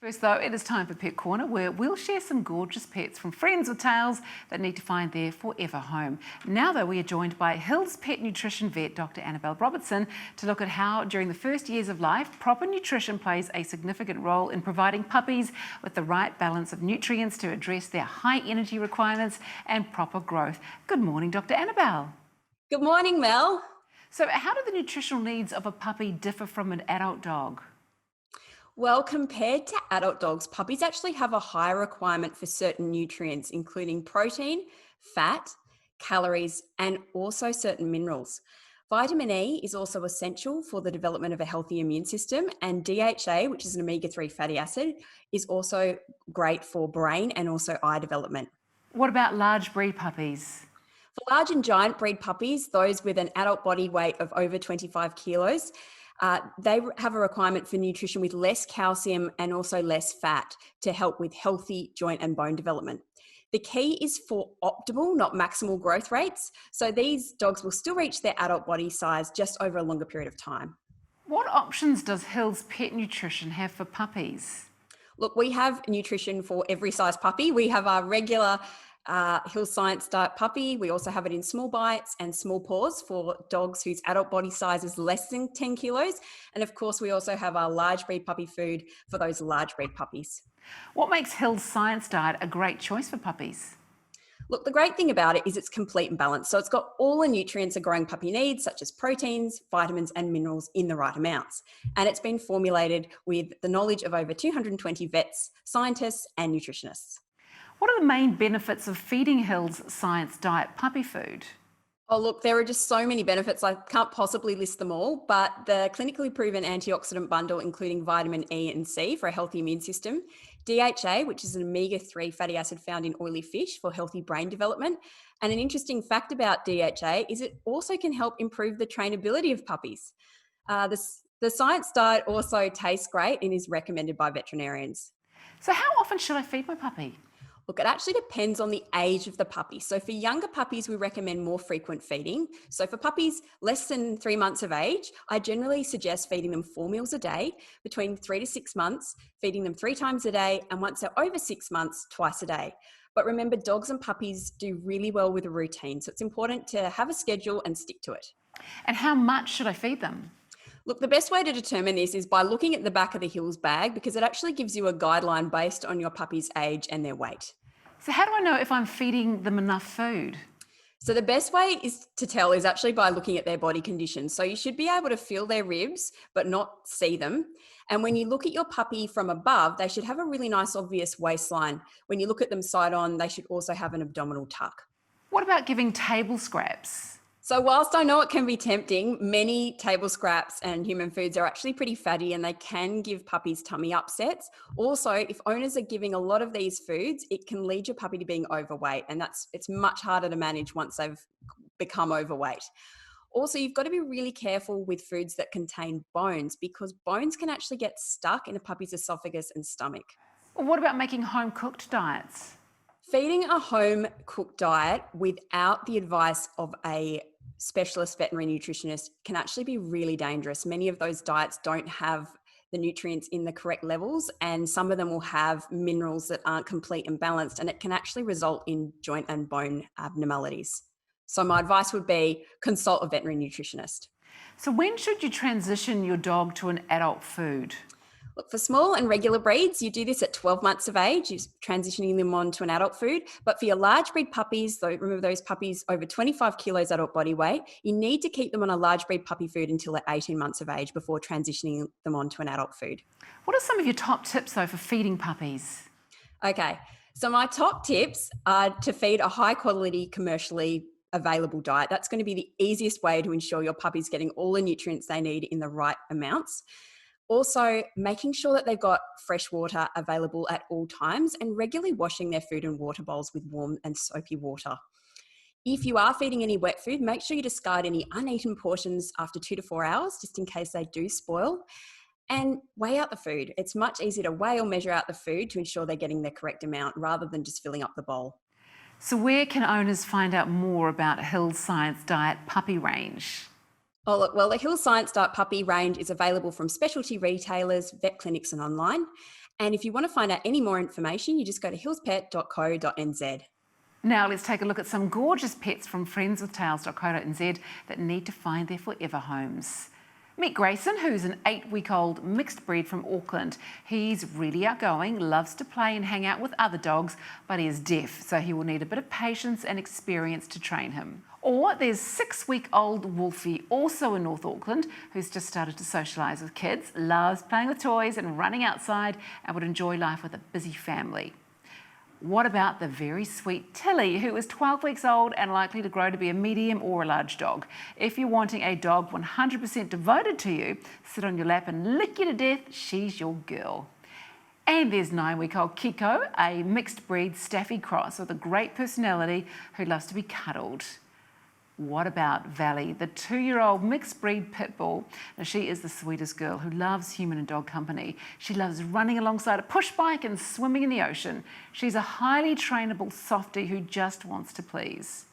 First, though, it is time for Pet Corner, where we'll share some gorgeous pets from friends with tales that need to find their forever home. Now, though, we are joined by Hills Pet Nutrition vet, Dr. Annabelle Robertson, to look at how, during the first years of life, proper nutrition plays a significant role in providing puppies with the right balance of nutrients to address their high energy requirements and proper growth. Good morning, Dr. Annabelle. Good morning, Mel. So, how do the nutritional needs of a puppy differ from an adult dog? Well, compared to adult dogs, puppies actually have a higher requirement for certain nutrients, including protein, fat, calories, and also certain minerals. Vitamin E is also essential for the development of a healthy immune system, and DHA, which is an omega 3 fatty acid, is also great for brain and also eye development. What about large breed puppies? For large and giant breed puppies, those with an adult body weight of over 25 kilos, they have a requirement for nutrition with less calcium and also less fat to help with healthy joint and bone development. The key is for optimal, not maximal growth rates. So these dogs will still reach their adult body size just over a longer period of time. What options does Hills Pet Nutrition have for puppies? Look, we have nutrition for every size puppy. We have our regular Hill Science Diet puppy. We also have it in small bites and small paws for dogs whose adult body size is less than 10 kilos. And of course, we also have our large breed puppy food for those large breed puppies. What makes Hills Science Diet a great choice for puppies? Look, the great thing about it is it's complete and balanced. So it's got all the nutrients a growing puppy needs, such as proteins, vitamins, and minerals in the right amounts. And it's been formulated with the knowledge of over 220 vets, scientists, and nutritionists. What are the main benefits of feeding Hills Science Diet puppy food? Oh, look, there are just so many benefits. I can't possibly list them all, but the clinically proven antioxidant bundle, including vitamin E and C for a healthy immune system, DHA, which is an omega 3 fatty acid found in oily fish for healthy brain development. And an interesting fact about DHA is it also can help improve the trainability of puppies. The science diet also tastes great and is recommended by veterinarians. So, how often should I feed my puppy? Look, it actually depends on the age of the puppy. So for younger puppies, we recommend more frequent feeding. So for puppies less than 3 months of age, I generally suggest feeding them 4 meals a day. Between 3 to 6 months, feeding them 3 times a day, and once they're over 6 months, twice a day. But remember, dogs and puppies do really well with a routine. So it's important to have a schedule and stick to it. And how much should I feed them? Look, the best way to determine this is by looking at the back of the Hills bag, because it actually gives you a guideline based on your puppy's age and their weight. So, how do I know if I'm feeding them enough food? So the best way is to tell is actually by looking at their body condition. So you should be able to feel their ribs, but not see them. And when you look at your puppy from above, they should have a really nice, obvious waistline. When you look at them side on, they should also have an abdominal tuck. What about giving table scraps? So whilst I know it can be tempting, many table scraps and human foods are actually pretty fatty and they can give puppies tummy upsets. Also, if owners are giving a lot of these foods, it can lead your puppy to being overweight, and it's much harder to manage once they've become overweight. Also, you've got to be really careful with foods that contain bones, because bones can actually get stuck in a puppy's esophagus and stomach. Or what about making home cooked diets? Feeding a home cooked diet without the advice of a specialist veterinary nutritionist can actually be really dangerous. Many of those diets don't have the nutrients in the correct levels, and some of them will have minerals that aren't complete and balanced, and it can actually result in joint and bone abnormalities. So my advice would be consult a veterinary nutritionist. So, when should you transition your dog to an adult food? Look, for small and regular breeds, you do this at 12 months of age, you're transitioning them on to an adult food. But for your large breed puppies, though, remember those puppies over 25 kilos adult body weight, you need to keep them on a large breed puppy food until they're 18 months of age before transitioning them on to an adult food. What are some of your top tips, though, for feeding puppies? Okay, so my top tips are to feed a high quality, commercially available diet. That's going to be the easiest way to ensure your puppy's getting all the nutrients they need in the right amounts. Also, making sure that they've got fresh water available at all times and regularly washing their food and water bowls with warm and soapy water. If you are feeding any wet food, make sure you discard any uneaten portions after 2 to 4 hours, just in case they do spoil. And weigh out the food. It's much easier to weigh or measure out the food to ensure they're getting the correct amount rather than just filling up the bowl. So, where can owners find out more about Hills Science Diet puppy range? Oh, look, well, the Hill Science Diet puppy range is available from specialty retailers, vet clinics, and online. And if you want to find out any more information, you just go to hillspet.co.nz. Now let's take a look at some gorgeous pets from friendswithtails.co.nz that need to find their forever homes. Meet Grayson, who's an 8-week-old mixed breed from Auckland. He's really outgoing, loves to play and hang out with other dogs, but he is deaf, so he will need a bit of patience and experience to train him. Or there's 6-week-old Wolfie, also in North Auckland, who's just started to socialise with kids, loves playing with toys and running outside, and would enjoy life with a busy family. What about the very sweet Tilly, who is 12 weeks old and likely to grow to be a medium or a large dog? If you're wanting a dog 100% devoted to you, sit on your lap and lick you to death, she's your girl. And there's 9-week-old Kiko, a mixed breed Staffy cross with a great personality who loves to be cuddled. What about Valley, the 2-year-old mixed breed pit bull? Now, she is the sweetest girl who loves human and dog company. She loves running alongside a push bike and swimming in the ocean. She's a highly trainable softie who just wants to please.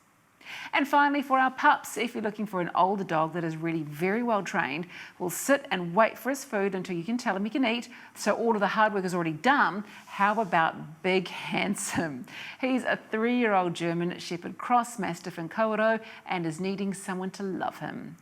And finally, for our pups, if you're looking for an older dog that is really very well trained, will sit and wait for his food until you can tell him he can eat, so all of the hard work is already done, how about Big Handsome? He's a 3-year-old German Shepherd Cross Mastiff and Coero and is needing someone to love him.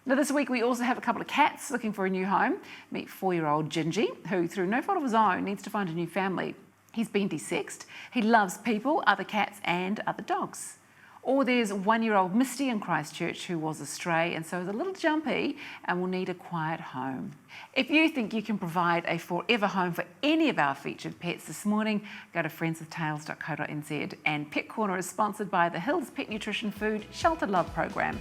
Now this week we also have a couple of cats looking for a new home. Meet 4-year-old Gingy, who through no fault of his own needs to find a new family. He's been desexed. He loves people, other cats and other dogs. Or there's 1-year-old Misty in Christchurch who was a stray and so is a little jumpy and will need a quiet home. If you think you can provide a forever home for any of our featured pets this morning, go to friendswithtails.co.nz. And Pet Corner is sponsored by the Hills Pet Nutrition Food Shelter Love program.